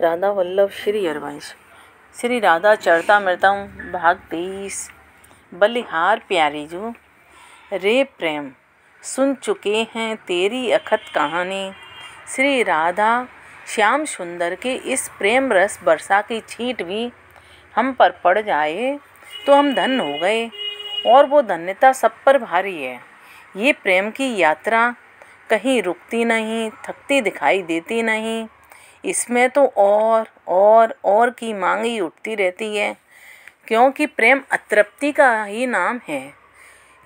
राधा वल्लभ श्री हरवंश। श्री राधा चरितमृतम भाग 23। बलिहार प्यारी जू रे प्रेम सुन चुके हैं तेरी अखत कहानी। श्री राधा श्याम सुंदर के इस प्रेम रस वर्षा की छींट भी हम पर पड़ जाए तो हम धन्य हो गए, और वो धन्यता सब पर भारी है। ये प्रेम की यात्रा कहीं रुकती नहीं, थकती दिखाई देती नहीं। इसमें तो और की मांग ही उठती रहती है, क्योंकि प्रेम अतृप्ति का ही नाम है।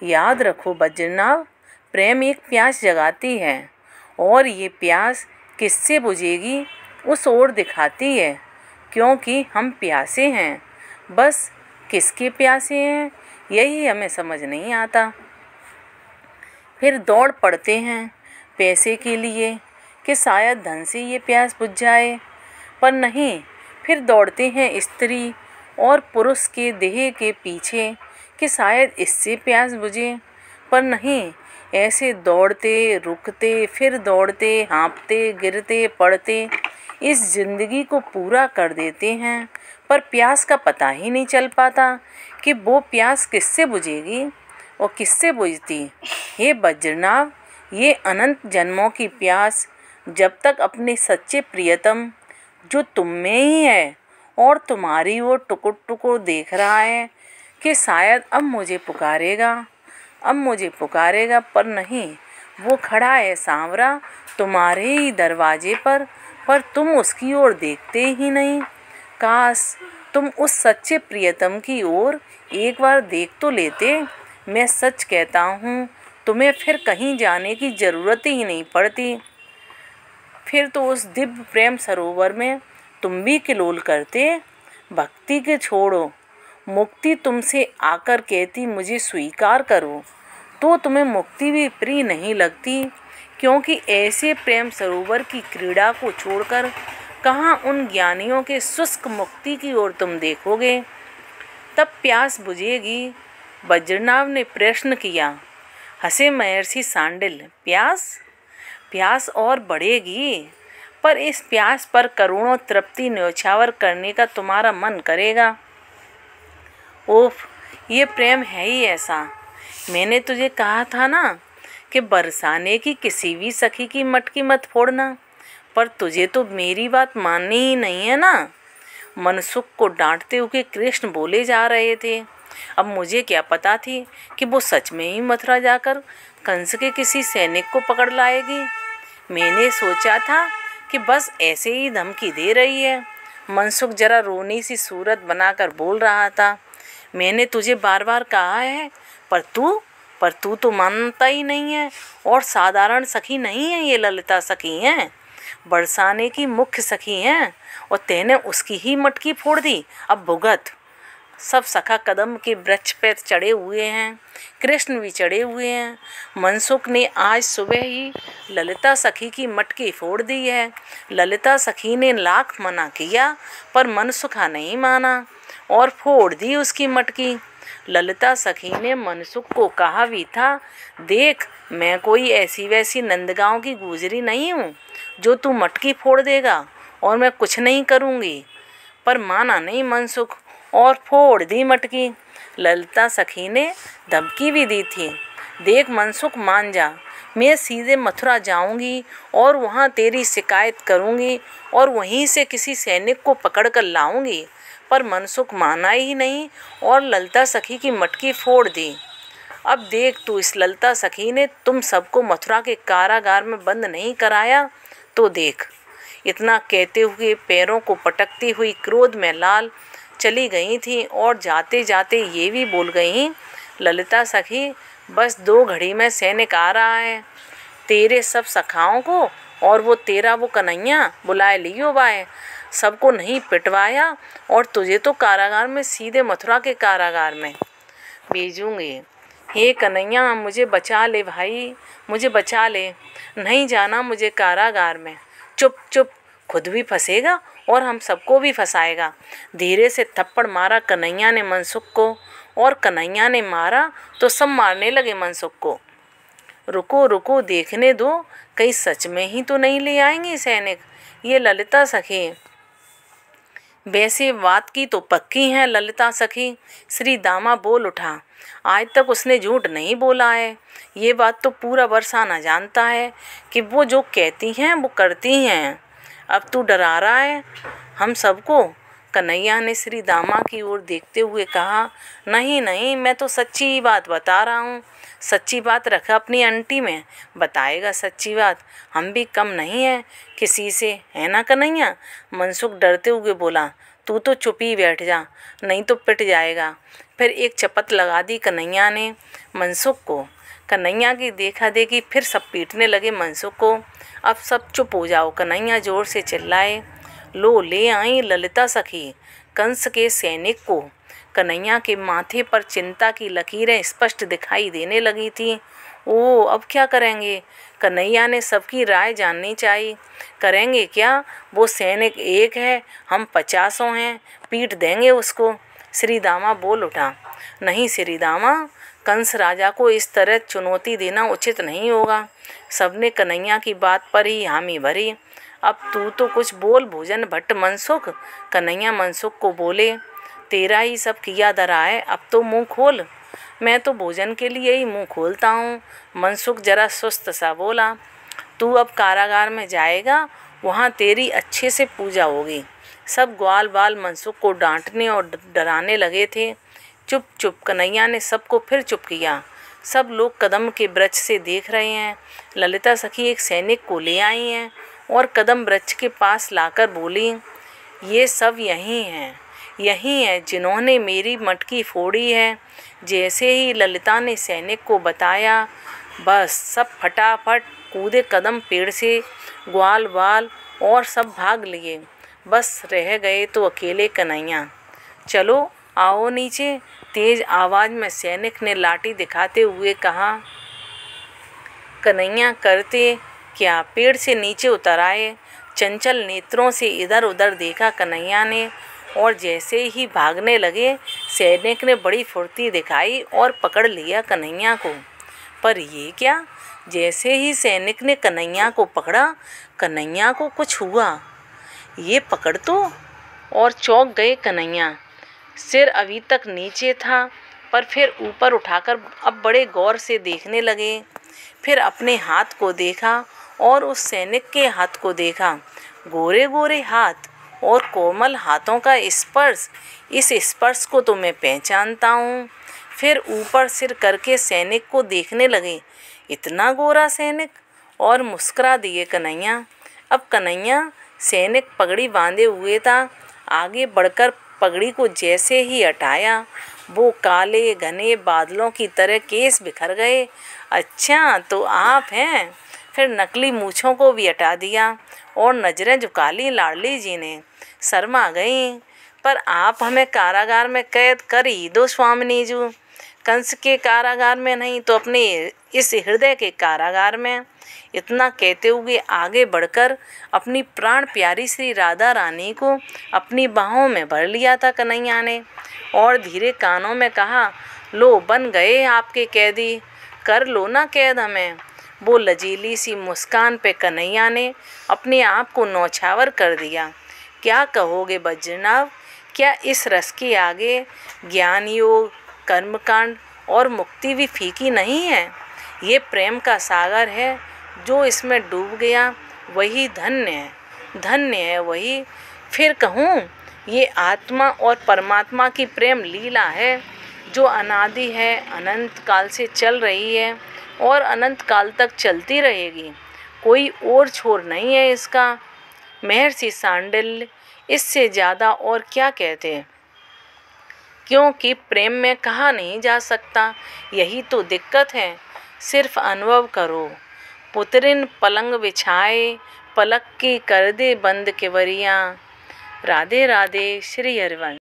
याद रखो बज्रनाभ, प्रेम एक प्यास जगाती है, और ये प्यास किससे बुझेगी उस ओर दिखाती है, क्योंकि हम प्यासे हैं। बस किसके प्यासे हैं यही हमें समझ नहीं आता। फिर दौड़ पड़ते हैं पैसे के लिए कि शायद धन से ये प्यास बुझ जाए, पर नहीं। फिर दौड़ते हैं स्त्री और पुरुष के देह के पीछे कि शायद इससे प्यास बुझे, पर नहीं। ऐसे दौड़ते रुकते फिर दौड़ते हाँफते गिरते पड़ते इस जिंदगी को पूरा कर देते हैं, पर प्यास का पता ही नहीं चल पाता कि वो प्यास किससे बुझेगी और किससे बुझती। हे बज्रनाभ, ये अनंत जन्मों की प्यास जब तक अपने सच्चे प्रियतम जो तुम में ही है और तुम्हारी वो टुकुर टुकुर देख रहा है कि शायद अब मुझे पुकारेगा, पर नहीं। वो खड़ा है सांवरा तुम्हारे ही दरवाजे पर तुम उसकी ओर देखते ही नहीं। काश तुम उस सच्चे प्रियतम की ओर एक बार देख तो लेते। मैं सच कहता हूँ, तुम्हें फिर कहीं जाने की ज़रूरत ही नहीं पड़ती। फिर तो उस दिव्य प्रेम सरोवर में तुम भी किलोल करते। भक्ति के छोड़ो, मुक्ति तुमसे आकर कहती मुझे स्वीकार करो, तो तुम्हें मुक्ति भी प्रिय नहीं लगती, क्योंकि ऐसे प्रेम सरोवर की क्रीड़ा को छोड़कर कहाँ उन ज्ञानियों के शुष्क मुक्ति की ओर तुम देखोगे। तब प्यास बुझेगी। बज्रनाभ ने प्रश्न किया। हंसे महर्षि सांडिल। प्यास और बढ़ेगी, पर इस प्यास पर करोड़ों तृप्ति न्योछावर करने का तुम्हारा मन करेगा। ओफ, ये प्रेम है ही ऐसा। मैंने तुझे कहा था ना कि बरसाने की किसी भी सखी की मटकी मत फोड़ना, पर तुझे तो मेरी बात माननी ही नहीं है ना। मनसुख को डांटते हुए कृष्ण बोले जा रहे थे। अब मुझे क्या पता थी कि वो सच में ही मथुरा जाकर कंस के किसी सैनिक को पकड़ लाएगी। मैंने सोचा था कि बस ऐसे ही धमकी दे रही है। मनसुख जरा रोनी सी सूरत बनाकर बोल रहा था। मैंने तुझे बार बार कहा है, पर तू तो मानता ही नहीं है। और साधारण सखी नहीं है, ये ललिता सखी हैं, बरसाने की मुख्य सखी हैं, और तेने उसकी ही मटकी फोड़ दी। अब भुगत। सब सखा कदम के वृक्ष पर चढ़े हुए हैं, कृष्ण भी चढ़े हुए हैं। मनसुख ने आज सुबह ही ललिता सखी की मटकी फोड़ दी है। ललिता सखी ने लाख मना किया, पर मनसुखा नहीं माना और फोड़ दी उसकी मटकी। ललिता सखी ने मनसुख को कहा भी था, देख, मैं कोई ऐसी वैसी नंदगांव की गुजरी नहीं हूँ जो तू मटकी फोड़ देगा और मैं कुछ नहीं करूँगी। पर माना नहीं मनसुख और फोड़ दी मटकी। ललिता सखी ने धमकी भी दी थी, देख मनसुख, मान जा, मैं सीधे मथुरा जाऊंगी और वहाँ तेरी शिकायत करूंगी और वहीं से किसी सैनिक को पकड़ कर लाऊंगी। पर मनसुख माना ही नहीं और ललिता सखी की मटकी फोड़ दी। अब देख तू, इस ललिता सखी ने तुम सबको मथुरा के कारागार में बंद नहीं कराया तो देख। इतना कहते हुए पैरों को पटकती हुई क्रोध में लाल चली गई थी, और जाते जाते ये भी बोल गई, ललिता सखी, बस 2 घड़ी में सैनिक आ रहा है। तेरे सब सखाओं को और वो तेरा वो कन्हैया बुलाए लियो बाए। सबको नहीं पिटवाया और तुझे तो कारागार में, सीधे मथुरा के कारागार में भेजूंगी। हे कन्हैया, मुझे बचा ले भाई, मुझे बचा ले, नहीं जाना मुझे कारागार में। चुप चुप, खुद भी फंसेगा और हम सबको भी फंसाएगा। धीरे से थप्पड़ मारा कन्हैया ने मनसुख को, और कन्हैया ने मारा तो सब मारने लगे मनसुख को। रुको रुको, देखने दो, कहीं सच में ही तो नहीं ले आएंगे सैनिक ये ललिता सखी। वैसे बात की तो पक्की है ललिता सखी, श्री दामा बोल उठा। आज तक उसने झूठ नहीं बोला है। ये बात तो पूरा बरसाना जानता है कि वो जो कहती हैं वो करती हैं। अब तू डरा रहा है हम सबको? कन्हैया ने श्री दामा की ओर देखते हुए कहा। नहीं नहीं, मैं तो सच्ची बात बता रहा हूँ। सच्ची बात रखा अपनी अंटी में, बताएगा सच्ची बात। हम भी कम नहीं है किसी से, है ना कन्हैया? मनसुख डरते हुए बोला। तू तो चुप ही बैठ जा, नहीं तो पिट जाएगा। फिर एक चपत लगा दी कन्हैया ने मनसुख को। कन्हैया की देखा देखी फिर सब पीटने लगे मनसुख को। अब सब चुप हो जाओ, कन्हैया जोर से चिल्लाए। लो ले आई ललिता सखी कंस के सैनिक को। कन्हैया के माथे पर चिंता की लकीरें स्पष्ट दिखाई देने लगी थीं। ओह, अब क्या करेंगे? कन्हैया ने सबकी राय जाननी चाहिए। करेंगे क्या? वो सैनिक एक है, हम 50 हैं, पीट देंगे उसको। श्री दामा बोल उठा। नहीं श्री दामा, कंस राजा को इस तरह चुनौती देना उचित नहीं होगा। सबने कन्हैया की बात पर ही हामी भरी। अब तू तो कुछ बोल भोजन भट्ट मनसुख। कन्हैया मनसुख को बोले। तेरा ही सब किया धरा है, अब तो मुंह खोल। मैं तो भोजन के लिए ही मुंह खोलता हूँ। मनसुख जरा सुस्त सा बोला। तू अब कारागार में जाएगा, वहाँ तेरी अच्छे से पूजा होगी। सब ग्वाल बाल मनसुख को डांटने और डराने लगे थे। चुप चुप, कन्हैया ने सबको फिर चुप किया। सब लोग कदम के वृक्ष से देख रहे हैं। ललिता सखी एक सैनिक को ले आई हैं और कदम वृक्ष के पास लाकर बोली। ये सब यही हैं जिन्होंने मेरी मटकी फोड़ी है। जैसे ही ललिता ने सैनिक को बताया, बस सब फटाफट कूदे कदम पेड़ से। ग्वाल बाल और सब भाग लिए, बस रह गए तो अकेले कन्हैया। चलो आओ नीचे, तेज आवाज़ में सैनिक ने लाठी दिखाते हुए कहा। कन्हैया करते क्या पेड़ से नीचे उतर आए। चंचल नेत्रों से इधर उधर देखा कन्हैया ने, और जैसे ही भागने लगे सैनिक ने बड़ी फुर्ती दिखाई और पकड़ लिया कन्हैया को। पर ये क्या? जैसे ही सैनिक ने कन्हैया को पकड़ा, कन्हैया को कुछ हुआ। ये पकड़ तो, और चौंक गए कन्हैया। सिर अभी तक नीचे था, पर फिर ऊपर उठाकर अब बड़े गौर से देखने लगे। फिर अपने हाथ को देखा और उस सैनिक के हाथ को देखा। गोरे गोरे हाथ और कोमल हाथों का स्पर्श, इस स्पर्श को तो मैं पहचानता हूँ। फिर ऊपर सिर करके सैनिक को देखने लगे। इतना गोरा सैनिक, और मुस्कुरा दिए कन्हैया। अब कन्हैया सैनिक पगड़ी बांधे हुए था। आगे बढ़कर पगड़ी को जैसे ही हटाया, वो काले घने बादलों की तरह केस बिखर गए। अच्छा, तो आप हैं? फिर नकली मूँछों को भी हटा दिया और नजरें झुका ली लाडली जी ने। शर्मा गई। पर आप हमें कारागार में कैद कर ही दो स्वामिनी जी। कंस के कारागार में नहीं तो अपने इस हृदय के कारागार में। इतना कहते हुए आगे बढ़कर अपनी प्राण प्यारी श्री राधा रानी को अपनी बाहों में भर लिया था कन्हैया ने, और धीरे कानों में कहा। लो बन गए आपके कैदी, कर लो ना कैद हमें। वो लजीली सी मुस्कान पे कन्हैया ने अपने आप को नौछावर कर दिया। क्या कहोगे बज्रनाभ? क्या इस रस के आगे ज्ञान योग, कर्मकांड और मुक्ति भी फीकी नहीं है? ये प्रेम का सागर है, जो इसमें डूब गया वही धन्य है वही। फिर कहूँ, ये आत्मा और परमात्मा की प्रेम लीला है, जो अनादि है, अनंत काल से चल रही है और अनंत काल तक चलती रहेगी। कोई और छोर नहीं है इसका। महर्षि सांडिल्य इससे ज़्यादा और क्या कहते हैं, क्योंकि प्रेम में कहा नहीं जा सकता। यही तो दिक्कत है, सिर्फ अनुभव करो। पुत्रिन पलंग बिछाए, पलक की कर दे बंद केवरियाँ। राधे राधे, श्री हरिवंश।